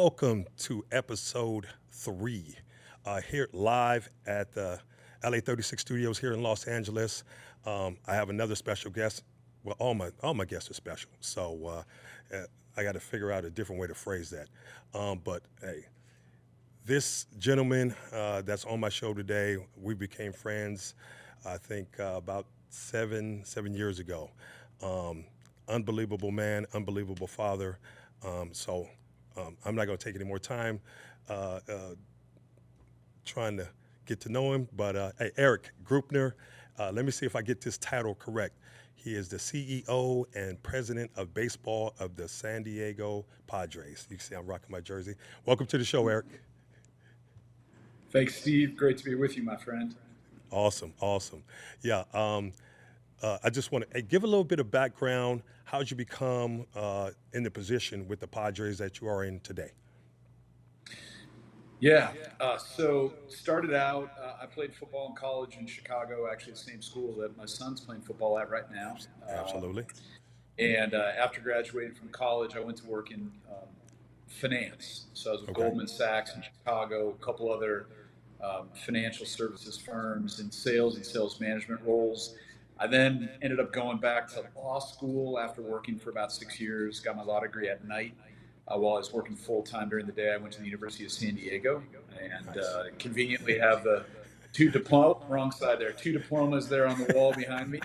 welcome to episode 3 here live at the LA 36 studios here in Los Angeles. I have another special guest. Well, all my guests are special, so I got to figure out a different way to phrase that. But hey, this gentleman that's on my show today, we became friends, I think about seven years ago. Um, Unbelievable man, unbelievable father. I'm not going to take any more time trying to get to know him. But hey, Erik Greupner, let me see if I get this title correct. He is the CEO and president of baseball of the San Diego Padres. You can see I'm rocking my jersey. Welcome to the show, Erik. Thanks, Steve. Great to be with you, my friend. Awesome, awesome. Yeah, I just want to give a little bit of background. How'd you become in the position with the Padres that you are in today? Yeah. So started out, I played football in college in Chicago, actually the same school that my son's playing football at right now. Absolutely. And after graduating from college, I went to work in finance. So I was with Okay. Goldman Sachs in Chicago, a couple other financial services firms in sales and sales management roles. I then ended up going back to law school after working for about 6 years, got my law degree at night. While I was working full time during the day, I went to the University of San Diego and Nice. conveniently have the wrong side there, two diplomas there on the wall behind me.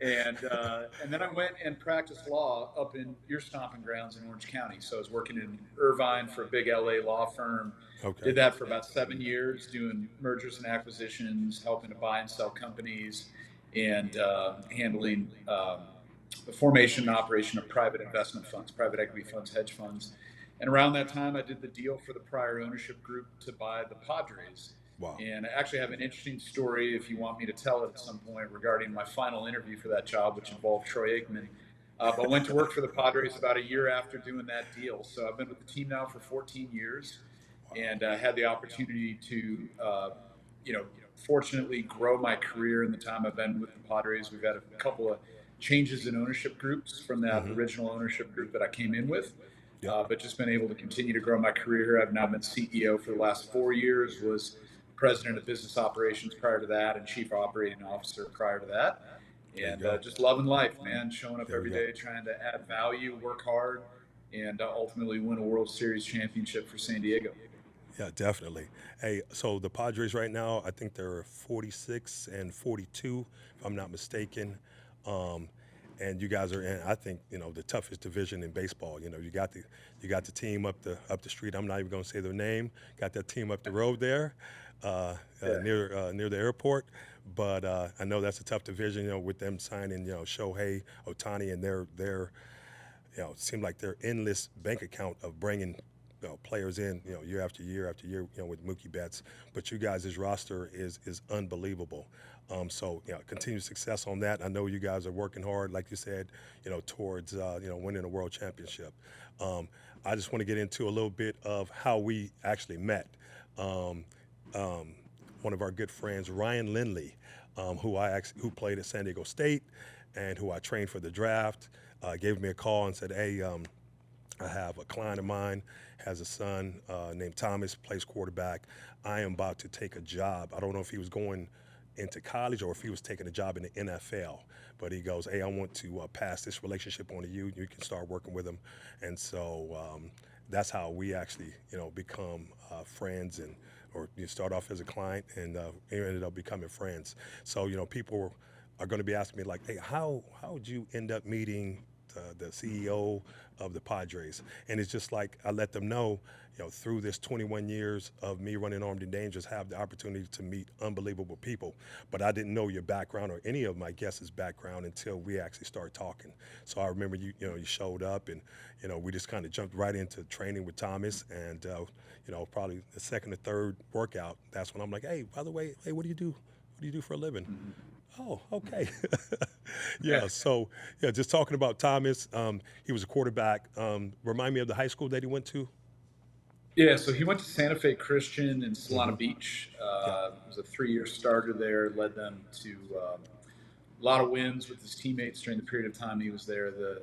And then I went and practiced law up in your stomping grounds in Orange County. So I was working in Irvine for a big LA law firm. Okay. Did that for about 7 years, doing mergers and acquisitions, helping to buy and sell companies, and handling the formation and operation of private investment funds, private equity funds, hedge funds. And around that time, I did the deal for the prior ownership group to buy the Padres. Wow. And I actually have an interesting story, if you want me to tell it at some point, regarding my final interview for that job, which involved Troy Aikman. But went to work for the Padres about a year after doing that deal. So I've been with the team now for 14 years, and had the opportunity to, you know, fortunately grow my career in the time I've been with the Padres. We've had a couple of changes in ownership groups from that Mm-hmm. original ownership group that I came in with. Yep. But just been able to continue to grow my career here. I've now been CEO for the last 4 years, was president of business operations prior to that, and chief operating officer prior to that. There you And go. just loving life, man, showing up There we every go. day, trying to add value, work hard, and ultimately win a World Series championship for San Diego. Yeah, definitely. Hey, so the Padres right now, I think they're 46 and 42, if I'm not mistaken. Um, and you guys are in, I think, the toughest division in baseball. You got the team up the street. I'm not even going to say their name. Got that team up the road there, Yeah. near the airport. But I know that's a tough division. With them signing, Shohei Otani, and their it seemed like their endless bank account of bringing players in, year after year after year, with Mookie Betts. But you guys' roster is unbelievable. So, continued success on that. I know you guys are working hard, like you said, towards winning a world championship. Um, I just want to get into a little bit of how we actually met. Um, um, One of our good friends, Ryan Lindley, who played at San Diego State and who I trained for the draft, gave me a call and said, "Hey, I have a client of mine has a son named Thomas, plays quarterback. I am about to take a job. I don't know if he was going into college or if he was taking a job in the NFL. But he goes, hey, I want to pass this relationship on to you. You can start working with him." And so that's how we actually, become friends, and or you start off as a client and you ended up becoming friends. So people are going to be asking me like, hey, how would you end up meeting the CEO of the Padres? And it's just like I let them know, through this 21 years of me running Armed and Dangerous, have the opportunity to meet unbelievable people. But I didn't know your background or any of my guests' background until we actually started talking. So I remember you showed up, and we just kind of jumped right into training with Thomas, and probably the second or third workout, that's when I'm like, hey, by the way, hey, what do you do? What do you do for a living? Oh, okay. Yeah. Yeah. So, yeah, just talking about Thomas, he was a quarterback. Remind me of the high school that he went to. Yeah, so he went to Santa Fe Christian in Solana Hmm. Beach. Yep. Was a 3 year starter there, led them to a lot of wins with his teammates during the period of time he was there. The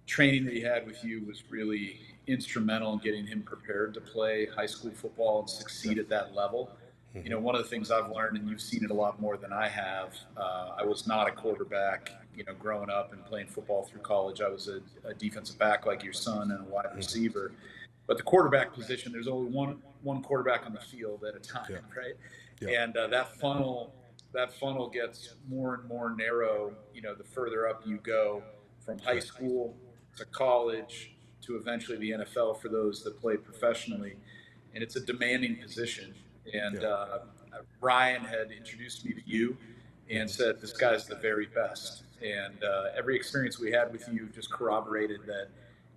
training that he had with you was really instrumental in getting him prepared to play high school football and succeed at that level. You know, one of the things I've learned, and you've seen it a lot more than I have, I was not a quarterback, you know, growing up and playing football through college. I was a defensive back like your son and a wide receiver. But the quarterback position, there's only one quarterback on the field at a time, Yeah. right? Yeah. And that funnel gets more and more narrow, you know, the further up you go from high Correct. school to college to eventually the NFL for those that play professionally. And it's a demanding position. And Yeah. Ryan had introduced me to you and said, this guy's the very best. And every experience we had with you just corroborated that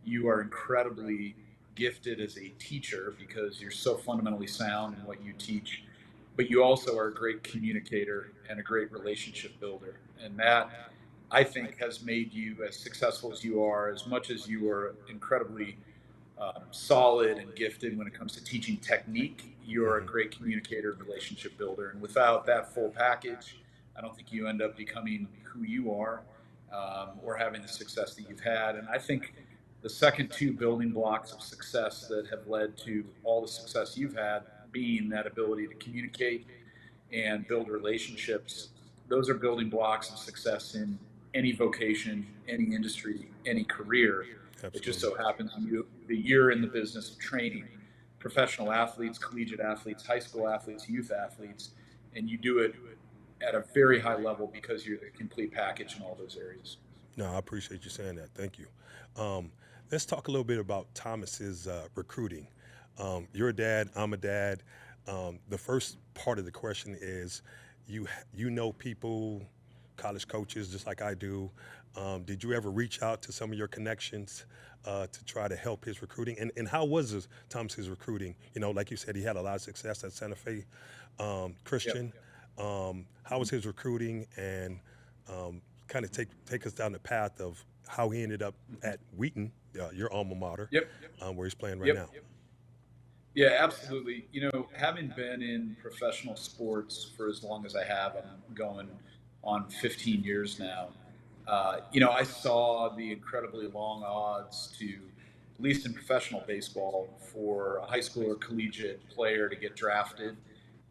you are incredibly gifted as a teacher because you're so fundamentally sound in what you teach, but you also are a great communicator and a great relationship builder. And that, I think, has made you as successful as you are, as much as you are incredibly solid and gifted when it comes to teaching technique. You're a great communicator and relationship builder. And without that full package, I don't think you end up becoming who you are, or having the success that you've had. And I think the second two building blocks of success that have led to all the success you've had being that ability to communicate and build relationships, those are building blocks of success in any vocation, any industry, any career. It just Absolutely. so happens that you're in the business of training professional athletes, collegiate athletes, high school athletes, youth athletes, and you do it at a very high level because you're the complete package in all those areas. No, I appreciate you saying that. Thank you. Um, let's talk a little bit about Thomas's recruiting. You're a dad. I'm a dad. The first part of the question is, you know people, college coaches, just like I do. Did you ever reach out to some of your connections to try to help his recruiting? And how was Thomas's recruiting? You know, like you said, he had a lot of success at Santa Fe Yep. Christian. How was his recruiting? And kind of take us down the path of how he ended up at Wheaton, your alma mater, Yep. where he's playing right now. Yep. Yeah, absolutely. You know, having been in professional sports for as long as I have, I'm going on 15 years now. You know, I saw the incredibly long odds to, at least in professional baseball, for a high school or collegiate player to get drafted.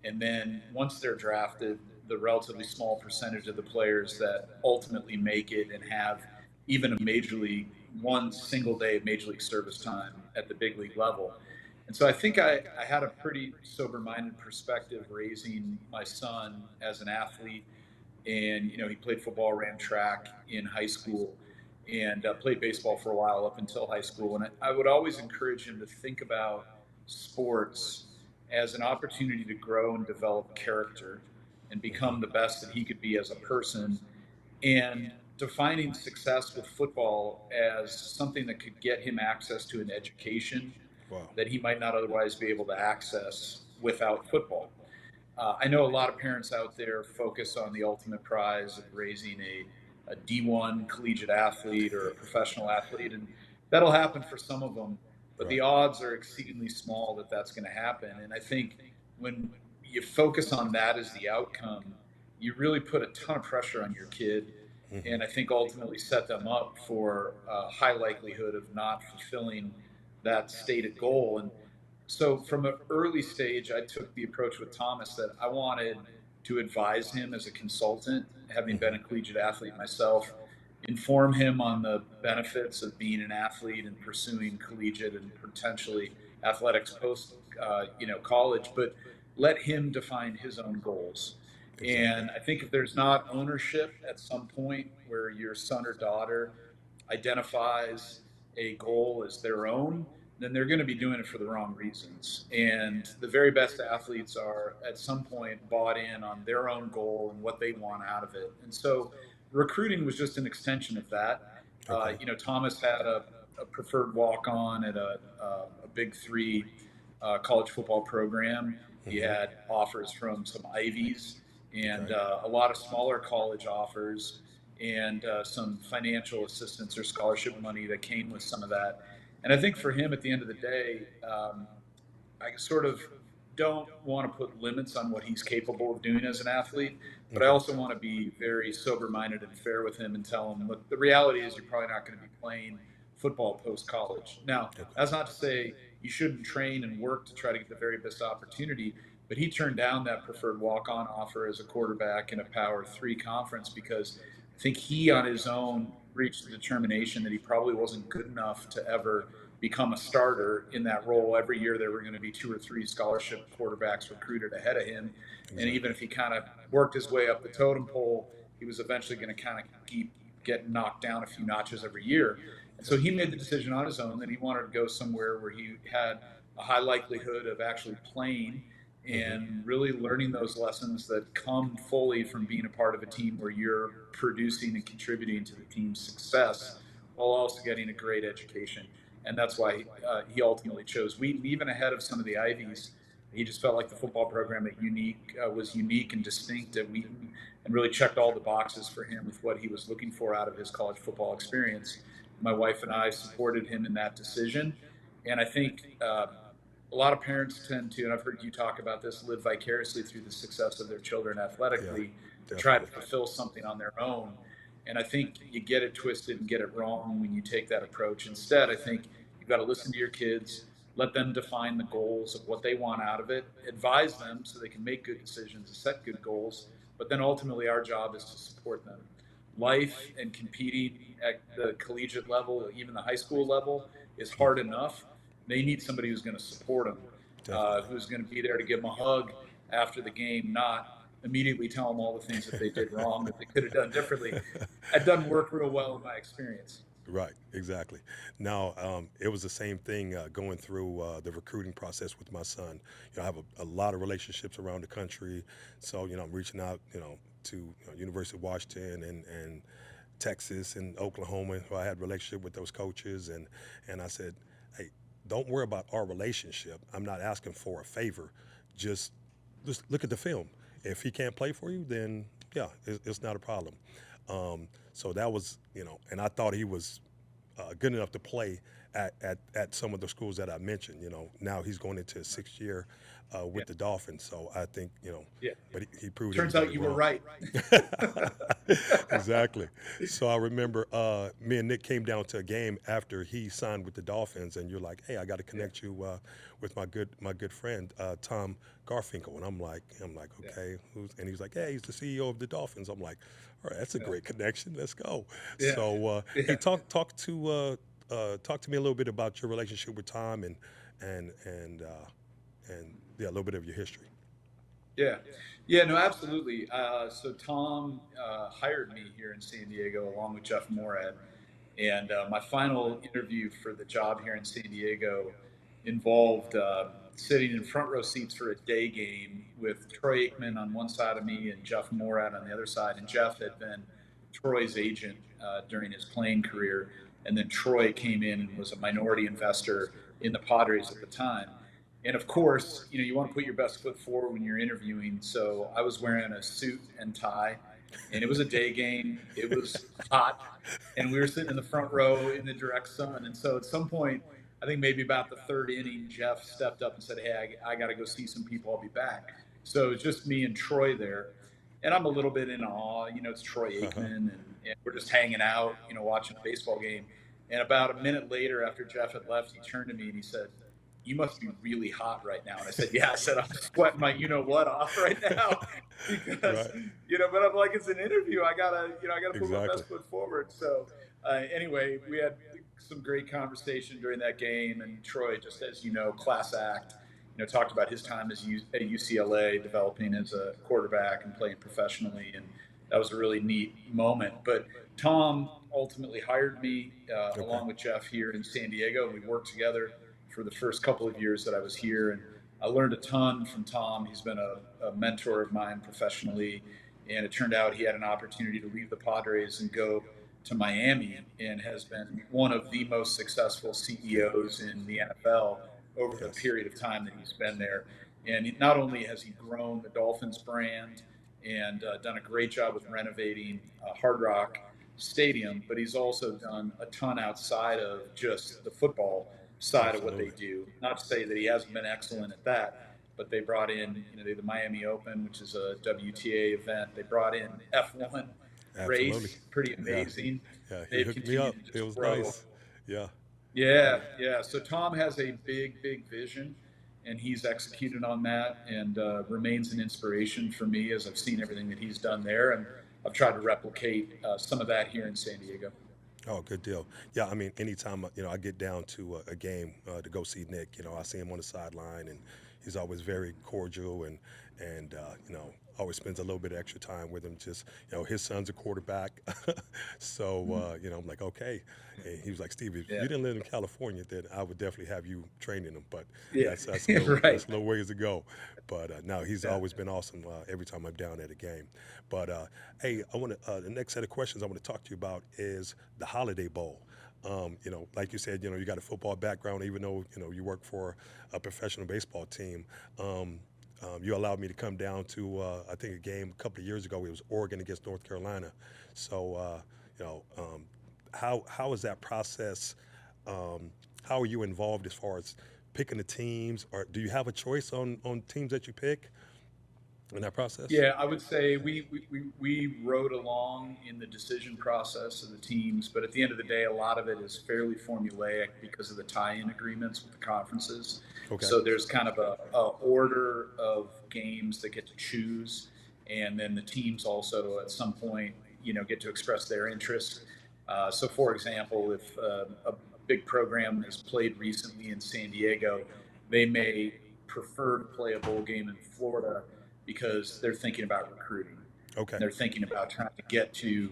And then once they're drafted, the relatively small percentage of the players that ultimately make it and have even a major league, one single day of major league service time at the big league level. And so I think I had a pretty sober minded perspective raising my son as an athlete. And, you know, he played football, ran track in high school, and played baseball for a while up until high school. And I would always encourage him to think about sports as an opportunity to grow and develop character and become the best that he could be as a person, and defining success with football as something that could get him access to an education Wow. that he might not otherwise be able to access without football. I know a lot of parents out there focus on the ultimate prize of raising a D1 collegiate athlete or a professional athlete, and that'll happen for some of them, but the Right. odds are exceedingly small that that's going to happen. And I think when you focus on that as the outcome, you really put a ton of pressure on your kid, and I think ultimately set them up for a high likelihood of not fulfilling that stated goal. And so from an early stage, I took the approach with Thomas that I wanted to advise him as a consultant, having been a collegiate athlete myself, inform him on the benefits of being an athlete and pursuing collegiate and potentially athletics post, college, but let him define his own goals. Exactly. And I think if there's not ownership at some point where your son or daughter identifies a goal as their own, then they're going to be doing it for the wrong reasons. And the very best athletes are at some point bought in on their own goal and what they want out of it. And so recruiting was just an extension of that. Okay. Thomas had a preferred walk on at a big three college football program. He had offers from some Ivies and Okay. a lot of smaller college offers, and some financial assistance or scholarship money that came with some of that. And I think for him, at the end of the day, I sort of don't want to put limits on what he's capable of doing as an athlete, but I Okay. also want to be very sober minded and fair with him and tell him, look, the reality is you're probably not going to be playing football post college. Now, Okay. that's not to say you shouldn't train and work to try to get the very best opportunity, but he turned down that preferred walk on offer as a quarterback in a Power Three conference because I think he on his own reached the determination that he probably wasn't good enough to ever become a starter in that role. Every year there were going to be two or three scholarship quarterbacks recruited ahead of him. And even Exactly. if he kind of worked his way up the totem pole, he was eventually going to kind of keep getting knocked down a few notches every year. And so he made the decision on his own that he wanted to go somewhere where he had a high likelihood of actually playing Hmm. and really learning those lessons that come fully from being a part of a team where you're producing and contributing to the team's success while also getting a great education. And that's why he ultimately chose Wheaton, even ahead of some of the Ivies. He just felt like the football program at unique was unique and distinct at Wheaton, and really checked all the boxes for him with what he was looking for out of his college football experience. My wife and I supported him in that decision, and I think a lot of parents tend to, and I've heard you talk about this, live vicariously through the success of their children Yeah, athletically to try to definitely. fulfill something on their own. And I think you get it twisted and get it wrong when you take that approach. Instead, I think you've got to listen to your kids, let them define the goals of what they want out of it, advise them so they can make good decisions and set good goals. But then ultimately, our job is to support them. Life and competing at the collegiate level, even the high school level, is hard enough. They need somebody who's going to support them, Definitely. who's going to be there to give them a hug after the game, not immediately tell them all the things that they did wrong that they could have done differently. That doesn't work real well in my experience. Right, exactly. Now, it was the same thing going through the recruiting process with my son. I have a lot of relationships around the country, so I'm reaching out, to University of Washington and Texas and Oklahoma. Who I had a relationship with those coaches, and I said, hey, don't worry about our relationship. I'm not asking for a favor. Just just look at the film. If he can't play for you, then yeah, it's not a problem. So that was, and I thought he was good enough to play at some of the schools that I mentioned. Now he's going into his sixth year Yeah. with the Dolphins. So I think, Yeah. but he proved Turns everybody out you were wrong. right. Exactly. So I remember me and Nick came down to a game after he signed with the Dolphins, and you're like, "Hey, I got to Yeah. connect you with my good friend Tom Garfinkel." And I'm like, Yeah. "Okay, who's?" And he's like, "Hey, he's the CEO of the Dolphins." I'm like, "All right, that's a Yeah. great connection. Let's go." Yeah. So hey, Yeah. talk to me a little bit about your relationship with Tom and and uh, and yeah, a little bit of your history. Yeah. Yeah, no, absolutely. So Tom hired me here in San Diego along with Jeff Morad. And my final interview for the job here in San Diego involved sitting in front row seats for a day game with Troy Aikman on one side of me and Jeff Morad on the other side. And Jeff had been Troy's agent during his playing career. And then Troy came in and was a minority investor in the Padres at the time. And of course, you want to put your best foot forward when you're interviewing. So I was wearing a suit and tie, and it was a day game. It was hot, and we were sitting in the front row in the direct sun. And so at some point, I think maybe about the third inning, Jeff stepped up and said, "Hey, I got to go see some people. I'll be back." So it's just me and Troy there, and I'm a little bit in awe. It's Troy Uh-huh. Aikman, and we're just hanging out, watching a baseball game. And about a minute later, after Jeff had left, he turned to me and he said, "You must be really hot right now." And I said, "Yeah." I said, "I'm sweating my what off right now." Because, Right. but I'm like, it's an interview. I gotta put my Exactly. best foot forward. So anyway, we had some great conversation during that game. And Troy, just as class act, talked about his time at UCLA, developing as a quarterback and playing professionally. And that was a really neat moment. But Tom ultimately hired me Okay. along with Jeff here in San Diego. We worked together for the first couple of years that I was here, and I learned a ton from Tom. He's been a mentor of mine professionally, and it turned out he had an opportunity to leave the Padres and go to Miami, and has been one of the most successful Yeah. CEOs in the NFL over the Yes. period of time that he's been there. And not only has he grown the Dolphins brand and done a great job with renovating Hard Rock Stadium, but he's also done a ton outside of just the football side of what they Absolutely. do. Not to say that he hasn't been excellent at that, but they brought in, the Miami Open, which is a WTA event. They brought in F1 Absolutely. race, pretty Yeah. amazing. Yeah. He They've hooked me up. continued to It just was grow. nice. Yeah. Yeah. So Tom has a big vision, and he's executed on that, and remains an inspiration for me as I've seen everything that he's done there, and I've tried to replicate some of that here in San Diego. Oh, good deal. Yeah, I mean, anytime I get down to a game to go see Nick, I see him on the sideline, and he's always very cordial and always spends a little bit of extra time with him. Just his son's a quarterback, so Mm. I'm like, okay. And he was like, Steve, if Yeah, you didn't live in California, then I would definitely have you training him. But yeah, that's a little right. ways to go. But no, he's Yeah. always been awesome every time I'm down at a game. But hey, I want to the next set of questions I want to talk to you about is the Holiday Bowl. Like you said, you got a football background, even though you work for a professional baseball team. You allowed me to come down to I think a game a couple of years ago. It was Oregon against North Carolina. So you know, how is that process? Um, how are you involved as far as picking the teams, or do you have a choice on teams that you pick in that process? Yeah, I would say we rode along in the decision process of the teams, but at the end of the day, a lot of it is fairly formulaic because of the tie-in agreements with the conferences. Okay. So there's kind of a order of games that get to choose, and then the teams also at some point, get to express their interest. So, for example, if a big program has played recently in San Diego, they may prefer to play a bowl game in Florida because they're thinking about recruiting. Okay. They're thinking about trying to get to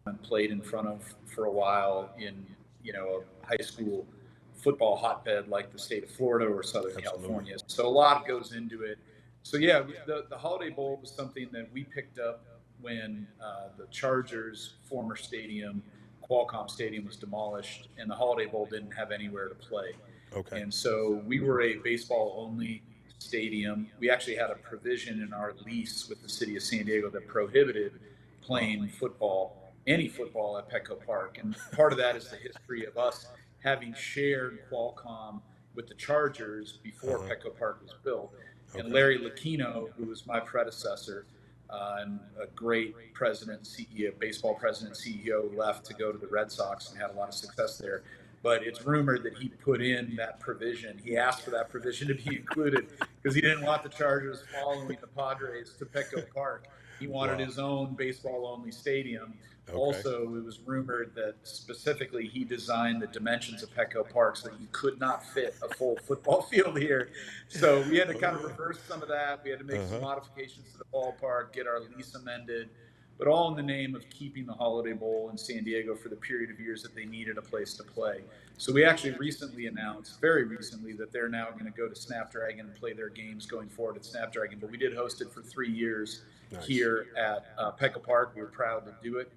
and played in front of for a while in a high school football hotbed like the state of Florida or Southern Absolutely. California. So a lot goes into it. So yeah, the Holiday Bowl was something that we picked up when the Chargers' former stadium, Qualcomm Stadium, was demolished, and the Holiday Bowl didn't have anywhere to play. Okay. And so we were a baseball only stadium. We actually had a provision in our lease with the city of San Diego that prohibited Wow. playing football, any football at Petco Park. And part of that is the history of us having shared Qualcomm with the Chargers Uh before huh. Petco Park was built. And Okay. Larry Lucchino, who was my predecessor, and a great president, CEO, baseball president, CEO, left to go to the Red Sox and had a lot of success there. But it's rumored that he put in that provision. He asked for that provision to be included because he didn't want the Chargers following the Padres to Petco Park. He wanted Wow. his own baseball only stadium. Okay. Also, it was rumored that specifically he designed the dimensions of Petco Park so that you could not fit a full football field here. So we had to kind of reverse some of that. We had to make Uh some huh. modifications to the ballpark, get our lease amended, but all in the name of keeping the Holiday Bowl in San Diego for the period of years that they needed a place to play. So we actually recently announced, very recently, that they're now going to go to Snapdragon and play their games going forward at Snapdragon. But we did host it for 3 years Nice. here at Petco Park. We were proud to do it.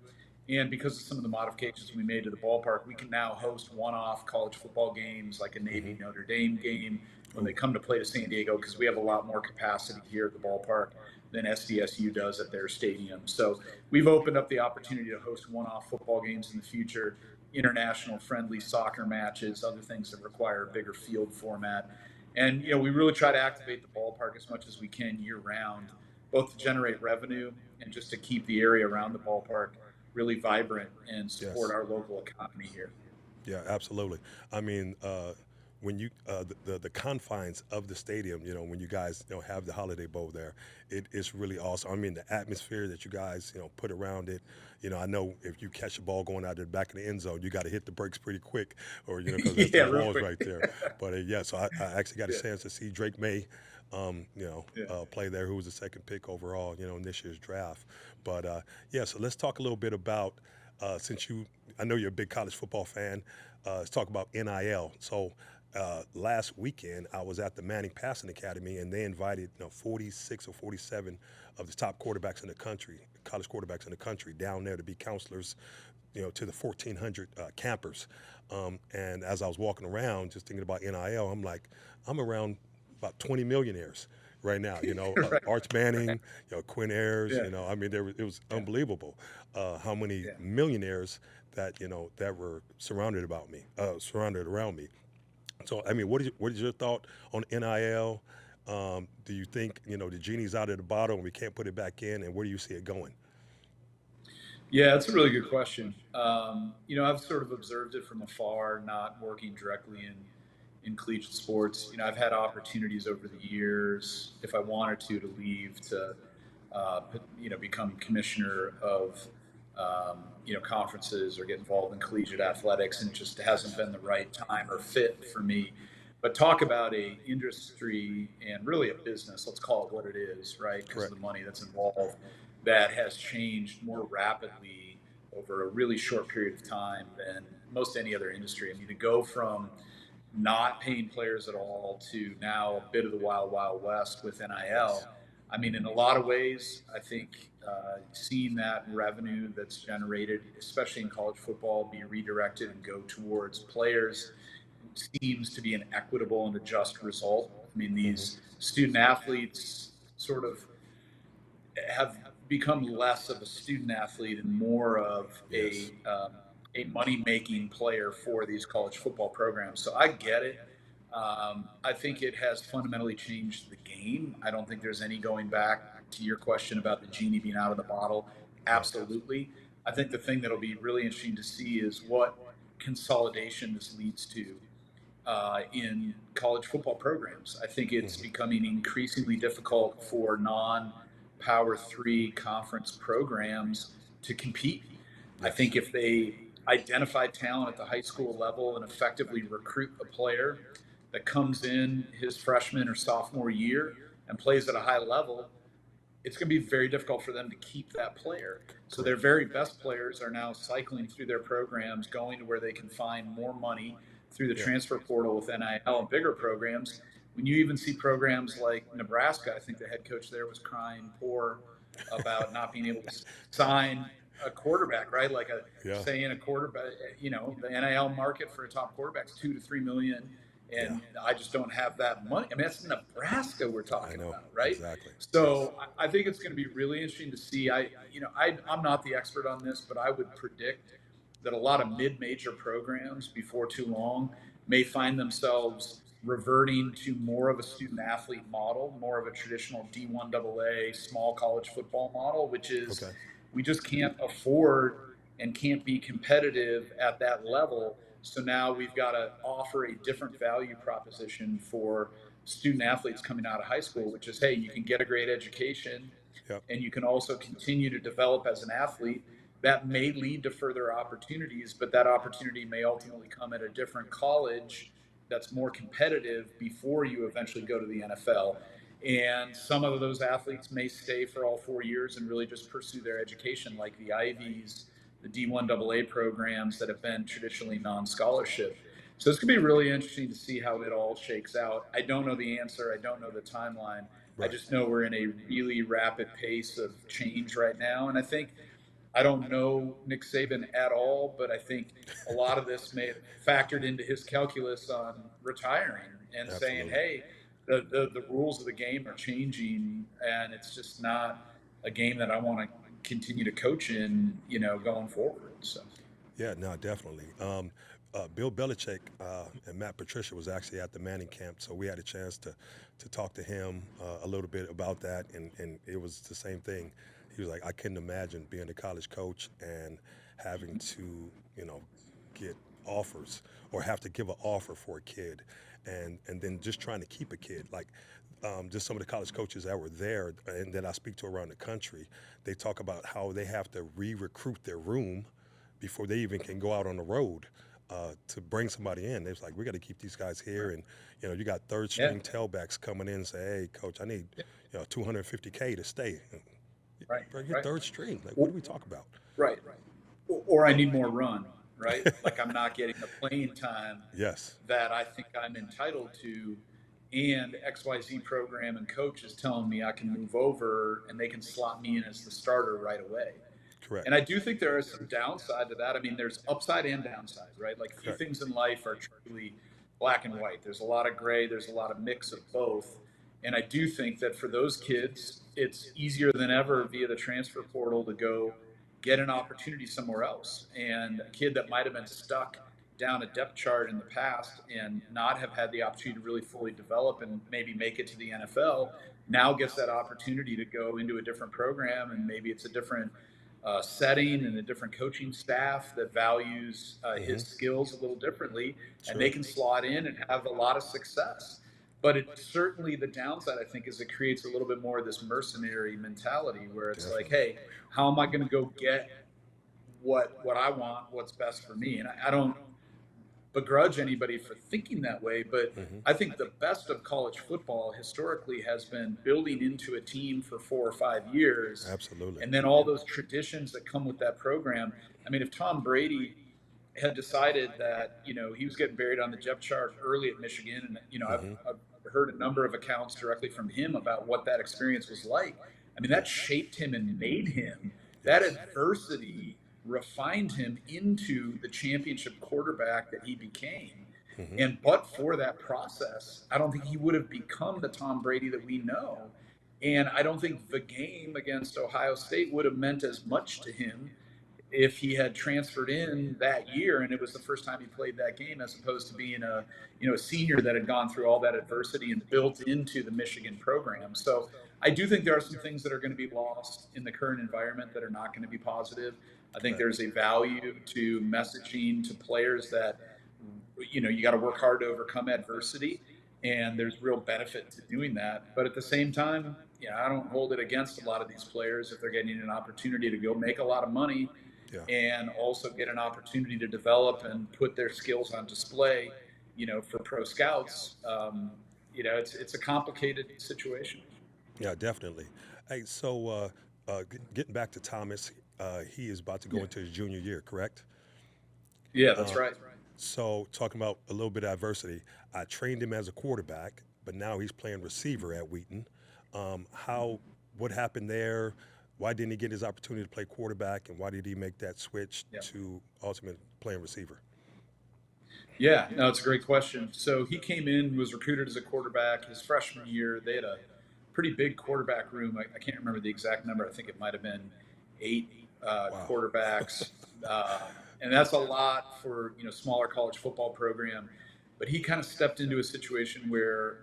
And because of some of the modifications we made to the ballpark, we can now host one-off college football games like a Mm-hmm. Navy Notre Dame game when they Oh. come to play to San Diego because we have a lot more capacity here at the ballpark than SDSU does at their stadium. So we've opened up the opportunity to host one-off football games in the future, international friendly soccer matches, other things that require a bigger field format. And we really try to activate the ballpark as much as we can year round, both to generate revenue and just to keep the area around the ballpark really vibrant and support Yes. our local economy here. Yeah, absolutely. I mean, when you the confines of the stadium, when you guys have the Holiday Bowl there, it is really awesome. I mean, the atmosphere that you guys put around it. I know if you catch a ball going out the back of the end zone, you got to hit the brakes pretty quick, or because there's Yeah, them real walls quick. right there. But yeah, so I actually got a Yeah, chance to see Drake May. yeah. Play there, who was the second pick overall, in this year's draft. But yeah, so let's talk a little bit about since I know you're a big college football fan. Let's talk about NIL. So last weekend, I was at the Manning Passing Academy, and they invited 46 or 47 of the top quarterbacks in the country, college quarterbacks in the country, down there to be counselors, to the 1,400 campers. And as I was walking around, just thinking about NIL, I'm like, I'm around about 20 millionaires right now. Right, Arch Manning, Quinn Ayers. yeah, I mean, it was yeah, unbelievable how many yeah. millionaires that that were surrounded around me. So, I mean, what is your thought on NIL? Do you think the genie's out of the bottle and we can't put it back in? And where do you see it going? Yeah, that's a really good question. I've sort of observed it from afar, not working directly in collegiate sports. I've had opportunities over the years, if I wanted to leave to, become commissioner of, conferences or get involved in collegiate athletics, and it just hasn't Yes. been the right time or fit for me. But talk about a industry and really a business, let's call it what it is, right? Because of Correct. the money that's involved, that has changed more rapidly over a really short period of time than most any other industry. I mean, to go from not paying players at all to now a bit of the wild, wild west with NIL. Yes. I mean, in a lot of ways, I think seeing that revenue that's generated, especially in college football, be redirected and go towards players seems to be an equitable and a just result. I mean, Hmm. these student athletes sort of have become less of a student athlete and more of Yes. a money making player for these college football programs. So I get it. I think it has fundamentally changed the game. I don't think there's any going back to your question about the genie being out of the bottle. Right. Absolutely. I think the thing that'll be really interesting to see is what consolidation this leads to in college football programs. I think it's Hmm. becoming increasingly difficult for non-power three conference programs to compete. I Yes. think if they identify talent at the high school level and effectively recruit a player that comes in his freshman or sophomore year and plays at a high level, it's going to be very difficult for them to keep that player. So their Correct. very best players are now cycling through their programs, going to where they can find more money through the Yeah. transfer portal with NIL and bigger programs. When you even see programs like Nebraska, I think the head coach there was crying poor about not being able to sign a quarterback, right? Like Yeah. saying a quarterback, the NIL market for a top quarterback is 2 to 3 million, Yeah. and I just don't have that money. I mean, that's Nebraska we're I talking know. about, right? Exactly. Yes. So I think it's going to be really interesting to see. I'm not the expert on this, but I would predict that a lot of mid-major programs before too long may find themselves reverting to more of a student athlete model, more of a traditional D1 AA small college football model, which is Okay. we just can't afford and can't be competitive at that level. So now we've got to offer a different value proposition for student athletes coming out of high school, which is, hey, you can get a great education Yep. and you can also continue to develop as an athlete. That may lead to further opportunities, but that opportunity may ultimately come at a different college that's more competitive before you eventually go to the NFL. And some of those athletes may stay for all 4 years and really just pursue their education, like the Ivies, the D1 AA programs that have been traditionally non scholarship. So it's going to be really interesting to see how it all shakes out. I don't know the answer. I don't know the timeline. I Right. just know we're in a really rapid pace of change right now. And I don't know Nick Saban at all, but I think a lot of this may have factored into his calculus on retiring and saying, Absolutely. hey, the rules of the game are changing, and it's just not a game that I want to continue to coach in, going forward. So, Yeah, no, definitely. Bill Belichick and Matt Patricia was actually at the Manning camp, so we had a chance to talk to him a little bit about that, and it was the same thing. He was like, I couldn't imagine being a college coach and having to, get offers or have to give an offer for a kid, and then just trying to keep a kid. Like just some of the college coaches that were there and that I speak to around the country, they talk about how they have to re-recruit their room before they even can go out on the road to bring somebody in. They was like, we got to keep these guys here, and you got third yeah, string tailbacks coming in and say, hey, coach, I need 250K to stay. right, Bro, you're right, third string. Like, what do we talk about? right. Or I need more run, right? Like I'm not getting the playing time Yes, that I think I'm entitled to, and XYZ program and coach is telling me I can move over and they can slot me in as the starter right away. correct, And I do think there is some downside to that. I mean, there's upside and downside, right? Like few correct. things in life are truly black and white. There's a lot of gray, there's a lot of mix of both. And I do think that for those kids, it's easier than ever via the transfer portal to go get an opportunity somewhere else. And a kid that might have been stuck down a depth chart in the past and not have had the opportunity to really fully develop and maybe make it to the NFL now gets that opportunity to go into a different program, and maybe it's a different setting and a different coaching staff that values Hmm. his skills a little differently, and they Sure. can slot in and have a lot of success. But it certainly, the downside, I think, is it creates a little bit more of this mercenary mentality where it's like, Definitely. hey, how am I going to go get what I want, what's best for me? And I don't begrudge anybody for thinking that way, but Hmm. I think the best of college football historically has been building into a team for 4 or 5 years, Absolutely. and then all those traditions that come with that program. I mean, if Tom Brady had decided that he was getting buried on the depth chart early at Michigan, and Hmm. I've heard a number of accounts directly from him about what that experience was like. I mean, Yeah. that shaped him and made him. That Yes. adversity refined him into the championship quarterback that he became. Hmm. And but for that process, I don't think he would have become the Tom Brady that we know. And I don't think the game against Ohio State would have meant as much to him if he had transferred in that year and it was the first time he played that game, as opposed to being a senior that had gone through all that adversity and built into the Michigan program. So I do think there are some things that are going to be lost in the current environment that are not going to be positive. I think Right. there's a value to messaging to players that you got to work hard to overcome adversity, and there's real benefit to doing that. But at the same time, I don't hold it against a lot of these players if they're getting an opportunity to go make a lot of money Yeah. and also get an opportunity to develop and put their skills on display, for pro scouts. It's a complicated situation. Yeah. Definitely. Hey, so getting back to Thomas, he is about to go Yeah, into his junior year, correct? yeah, that's Uh, right. so talking about a little bit of adversity, I trained him as a quarterback, but now he's playing receiver at Wheaton. How? What happened there? Why didn't he get his opportunity to play quarterback, and why did he make that switch Yeah. to ultimate playing receiver? Yeah, no, it's a great question. So he came in, was recruited as a quarterback his freshman year. They had a pretty big quarterback room. I can't remember the exact number. I think it might have been 8 Wow. quarterbacks, and that's a lot for smaller college football program. But he kind of stepped into a situation where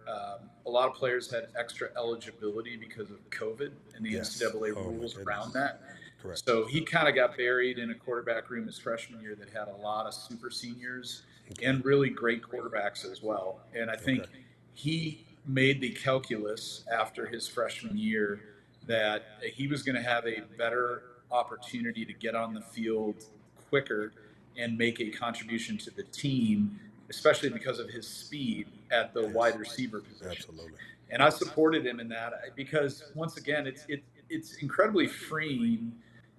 a lot of players had extra eligibility because of COVID and the Yes. NCAA Oh my rules around goodness. that. Correct. So he kind of got buried in a quarterback room his freshman year that had a lot of super seniors Okay. and really great quarterbacks as well. And I Okay. think he made the calculus after his freshman year that he was going to have a better opportunity to get on the field quicker and make a contribution to the team, especially because of his speed at the Yes. wide receiver position. Absolutely. And I supported him in that because once again, it's incredibly freeing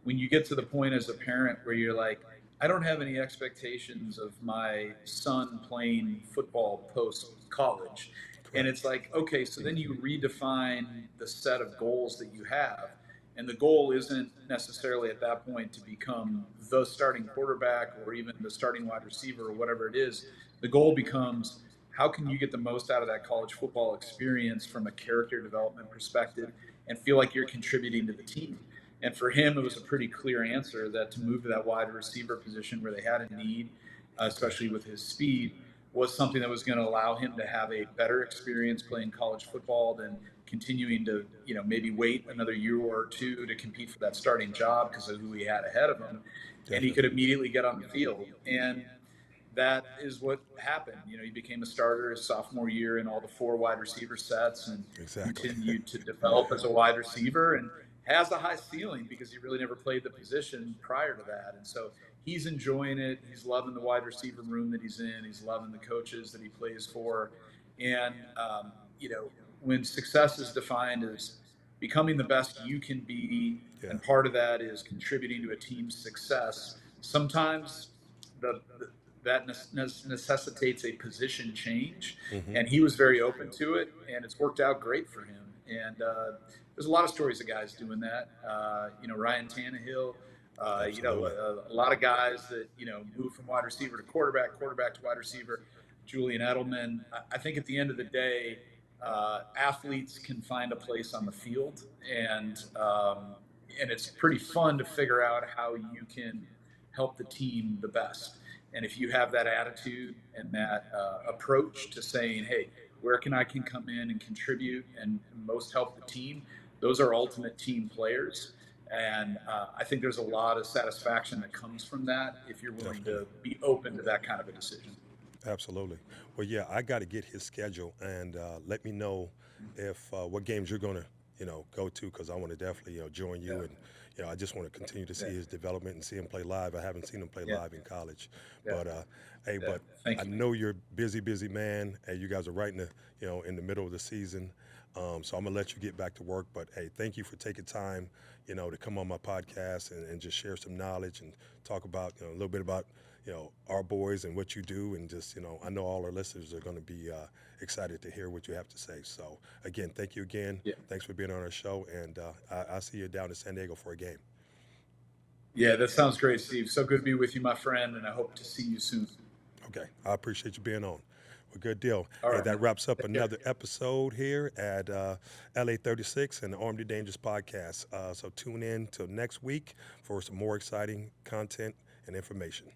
when you get to the point as a parent where you're like, I don't have any expectations of my son playing football post college. And Correct. it's like, okay, so then you redefine the set of goals that you have. And the goal isn't necessarily at that point to become the starting quarterback or even the starting wide receiver or whatever it is. The goal becomes, how can you get the most out of that college football experience from a character development perspective and feel like you're contributing to the team? And for him, it was a pretty clear answer that to move to that wide receiver position where they had a need, Okay. especially with his speed, was something that was going to allow him to have a better experience playing college football than continuing to, maybe wait another year or two to compete for that starting job because of who he had ahead of him. And he could Definitely. immediately get on the field. And that is what happened. He became a starter his sophomore year in all the 4 wide receiver sets and Exactly. continued to develop as a wide receiver and has a high ceiling because he really never played the position prior to that. And so he's enjoying it. He's loving the wide receiver room that he's in. He's loving the coaches that he plays for. And, when success is defined as becoming the best you can be, Yeah. and part of that is contributing to a team's success, sometimes the that necessitates a position change, Hmm. and he was very open to it, and it's worked out great for him. And there's a lot of stories of guys doing that. Ryan Tannehill. Absolutely. A lot of guys that move from wide receiver to quarterback, quarterback to wide receiver. Julian Edelman. I think at the end of the day, athletes can find a place on the field, and it's pretty fun to figure out how you can help the team the best. And if you have that attitude and that approach to saying, hey, where can come in and contribute and most help the team, those are ultimate team players. And I think there's a lot of satisfaction that comes from that if you're willing Definitely. to be open to that kind of a decision. Absolutely. Well, yeah, I got to get his schedule and let me know if what games you're going to, go to because I want to definitely, join Yeah, you and, I just want to continue to yeah, see his development and see him play live. I haven't seen him play yeah, live in college, yeah, but hey, yeah. but I Thank you, man. know you're busy, busy man, and you guys are right in the, in the middle of the season. So I'm gonna let you get back to work, but hey, thank you for taking time, to come on my podcast and just share some knowledge and talk about, a little bit about our boys and what you do, and just I know all our listeners are going to be excited to hear what you have to say. So again, thank you again. Yeah, Thanks for being on our show, and I'll see you down in San Diego for a game. yeah, that sounds great, Steve. So good to be with you, my friend, and I hope to see you soon. Okay, I appreciate you being on. Well, good deal. All Hey, right, that man. wraps up Take care. another episode here at LA 36 and the Armed and Dangerous podcast. So tune in till next week for some more exciting content and information.